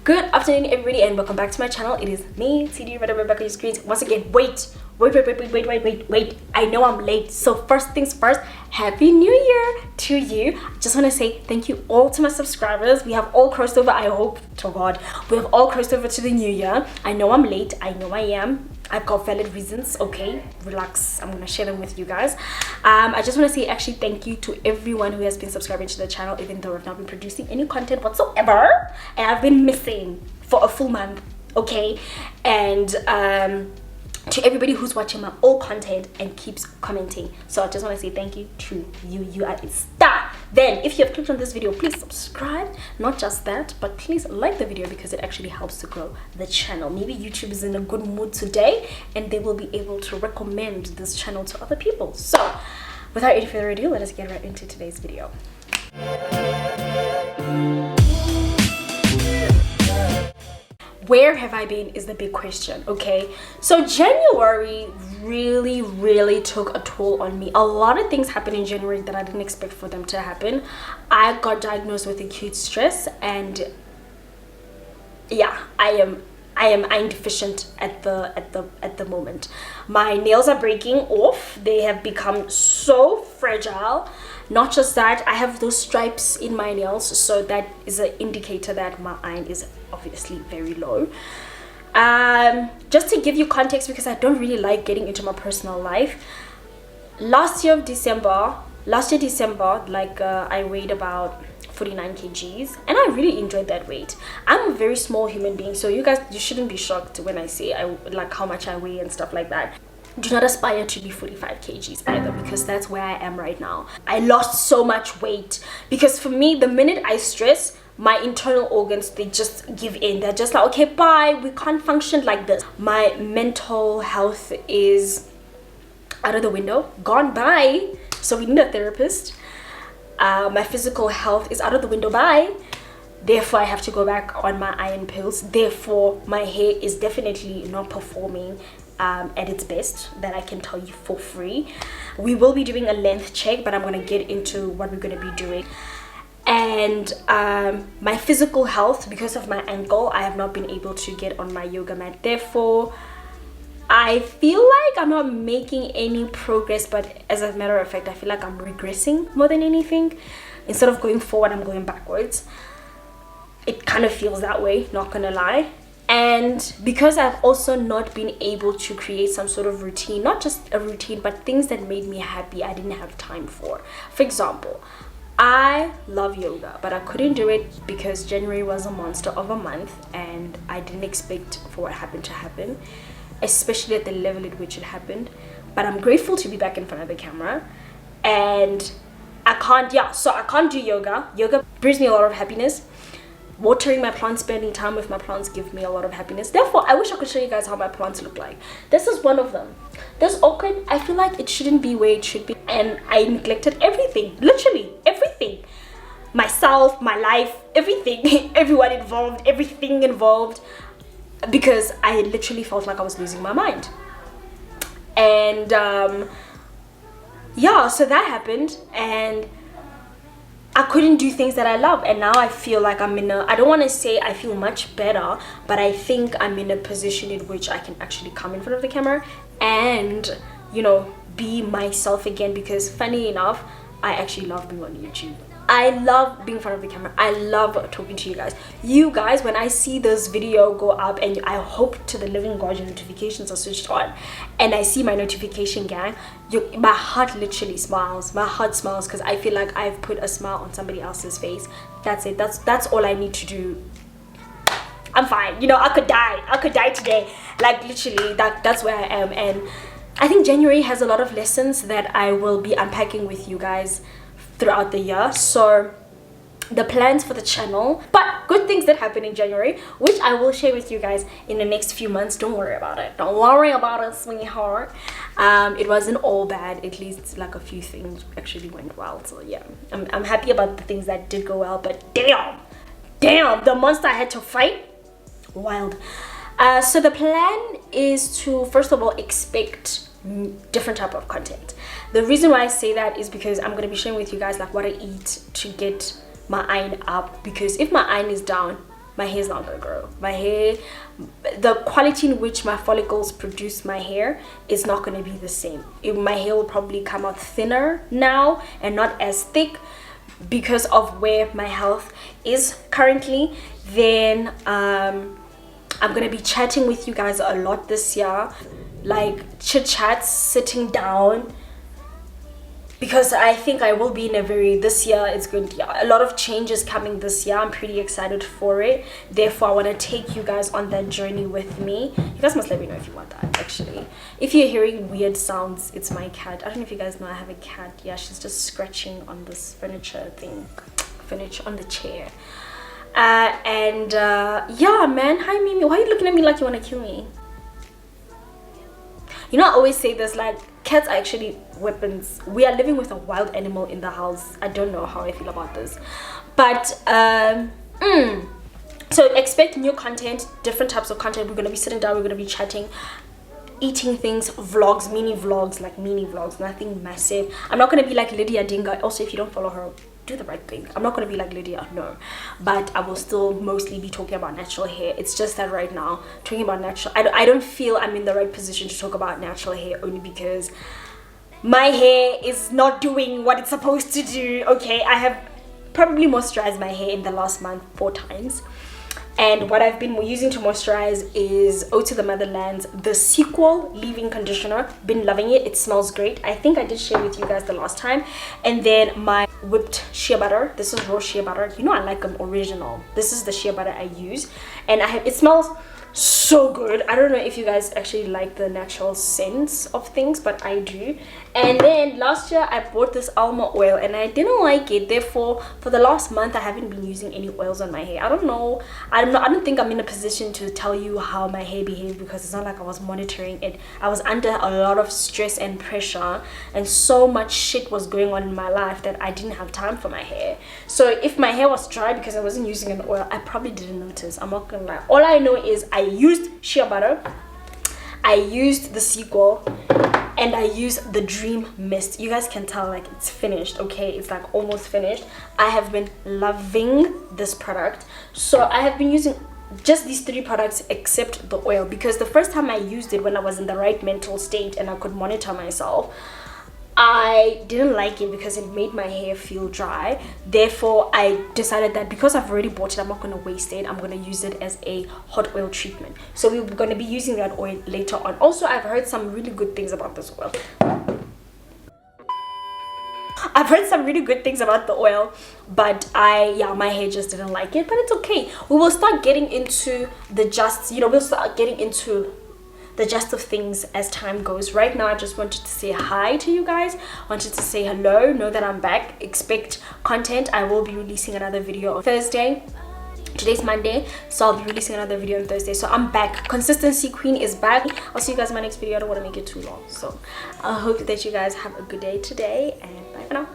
Good afternoon, everybody, and welcome back to my channel. It is me, Tshidi Radebe, back on your screens once again. Wait. I know I'm late, so first things first, happy new year to you. I just want to say thank you all to my subscribers. We have all crossed over. I hope to God we have all crossed over to the new year. I know I'm late. I know I am. I've got valid reasons. Okay, relax, I'm gonna share them with you guys. I just want to say actually thank you to everyone who has been subscribing to the channel, even though I've not been producing any content whatsoever and I've been missing for a full month. Okay, and to everybody who's watching my old content and keeps commenting, so I just want to say thank you to you. You are a star. Then if you have clicked on this video, please subscribe. Not just that, but please like the video because it actually helps to grow the channel. Maybe YouTube is in a good mood today and they will be able to recommend this channel to other people. So without any further ado, let us get right into today's video. Where have I been is the big question. Okay, so January really took a toll on me. A lot of things happened in January that I didn't expect for them to happen. I got diagnosed with acute stress, and yeah, I am iron deficient at the moment. My nails are breaking off. They have become so fragile. Not just that, I have those stripes in my nails, so that is an indicator that my iron is obviously very low. Just to give you context, because I don't really like getting into my personal life, last year December, like I weighed about 49 kgs and I really enjoyed that weight. I'm a very small human being, so you shouldn't be shocked when I say like how much I weigh and stuff like that. Do not aspire to be 45 kgs either, because that's where I am right now. I lost so much weight because for me, the minute I stress, my internal organs, they just give in. They're just like, okay, bye, we can't function like this. My mental health is out of the window, gone by, so we need a therapist. My physical health is out of the window, bye, therefore I have to go back on my iron pills. Therefore my hair is definitely not performing at its best, that I can tell you for free. We will be doing a length check, but I'm going to get into what we're going to be doing. And my physical health, because of my ankle, I have not been able to get on my yoga mat. Therefore I feel like I'm not making any progress, but as a matter of fact, I feel like I'm regressing more than anything. Instead of going forward, I'm going backwards. It kind of feels that way, not gonna lie. And because I've also not been able to create some sort of routine, not just a routine, but things that made me happy, I didn't have time for. For example, I love yoga, but I couldn't do it because January was a monster of a month and I didn't expect for what happened to happen, especially at the level at which it happened. But I'm grateful to be back in front of the camera, and I can't do yoga. Yoga brings me a lot of happiness. Watering my plants, spending time with my plants give me a lot of happiness. Therefore, I wish I could show you guys how my plants look like. This is one of them. This orchid, I feel like it shouldn't be where it should be, and I neglected everything, literally everything. Myself, my life, everything, everyone involved, everything involved, because I literally felt like I was losing my mind. And yeah, so that happened, and I couldn't do things that I love. And now I feel like I'm in a, I don't want to say I feel much better, but I think I'm in a position in which I can actually come in front of the camera and, you know, be myself again. Because funny enough, I actually love being on YouTube. I love being in front of the camera. I love talking to you guys. You guys, when I see this video go up, and I hope to the living God your notifications are switched on, and I see my notification gang, my heart literally smiles. My heart smiles because I feel like I've put a smile on somebody else's face. That's it. That's all I need to do. I'm fine. You know, I could die today. Like literally, that's where I am. And I think January has a lot of lessons that I will be unpacking with you guys throughout the year. So the plans for the channel, but good things that happen in January, which I will share with you guys in the next few months. Don't worry about it, sweetheart. It wasn't all bad. At least like a few things actually went well. So yeah, I'm happy about the things that did go well, but damn, the monster I had to fight, wild. So the plan is to first of all expect different type of content. The reason why I say that is because I'm going to be sharing with you guys like what I eat to get my iron up, because if my iron is down, my hair is not gonna grow. My hair, the quality in which my follicles produce my hair is not gonna be the same. My hair will probably come out thinner now and not as thick because of where my health is currently. Then I'm gonna be chatting with you guys a lot this year, like chit chats, sitting down, because I think I will be in a very, this year it's going to, a lot of changes coming this year. I'm pretty excited for it. Therefore, I want to take you guys on that journey with me. You guys must let me know if you want that, actually. If you're hearing weird sounds, it's my cat. I don't know if you guys know I have a cat. Yeah, she's just scratching on this furniture thing, furniture on the chair. Yeah, man. Hi, Mimi. Why are you looking at me like you want to kill me? You know, I always say this, like, cats are actually weapons. We are living with a wild animal in the house. I don't know how I feel about this, but so expect new content, different types of content. We're gonna be sitting down, we're gonna be chatting, eating things, vlogs, mini vlogs, nothing massive. I'm not gonna be like Lydia Dinga. Also, if you don't follow her, do the right thing. I'm not going to be like Lydia, no, but I will still mostly be talking about natural hair. It's just that right now, talking about natural, I don't feel I'm in the right position to talk about natural hair, only because my hair is not doing what it's supposed to do. Okay, I have probably moisturized my hair in the last month 4 times, and what I've been using to moisturize is Ode to the Motherland's the Sequel leave-in conditioner. Been loving it. It smells great. I think I did share with you guys the last time. And then my whipped shea butter. This is raw shea butter. You know, I like them original. This is the shea butter I use, and it smells so good. I don't know if you guys actually like the natural scents of things, but I do. And then last year I bought this almond oil and I didn't like it. Therefore, for the last month I haven't been using any oils on my hair. I don't know. I don't think I'm in a position to tell you how my hair behaved, because it's not like I was monitoring it. I was under a lot of stress and pressure, and so much shit was going on in my life that I didn't have time for my hair. So if my hair was dry because I wasn't using an oil, I probably didn't notice. I'm not gonna lie. All I know is I used shea butter, I used the Sequel, and I used the Dream Mist. You guys can tell, like, it's finished. Okay, it's like almost finished. I have been loving this product. So I have been using just these 3 products except the oil, because the first time I used it, when I was in the right mental state and I could monitor myself, I didn't like it because it made my hair feel dry. Therefore, I decided that because I've already bought it, I'm not going to waste it. I'm going to use it as a hot oil treatment. So we're going to be using that oil later on. Also, I've heard some really good things about this oil. I've heard some really good things about the oil, but my hair just didn't like it. But it's okay. We will start getting into the we'll start getting into the gist of things as time goes. Right now, I just wanted to say hi to you guys, wanted to say hello, know that I'm back, expect content. I will be releasing another video on Thursday. Today's Monday, so I'll be releasing another video on Thursday. So I'm back. Consistency Queen is back. I'll see you guys in my next video. I don't want to make it too long, so I hope that you guys have a good day today, and bye for now.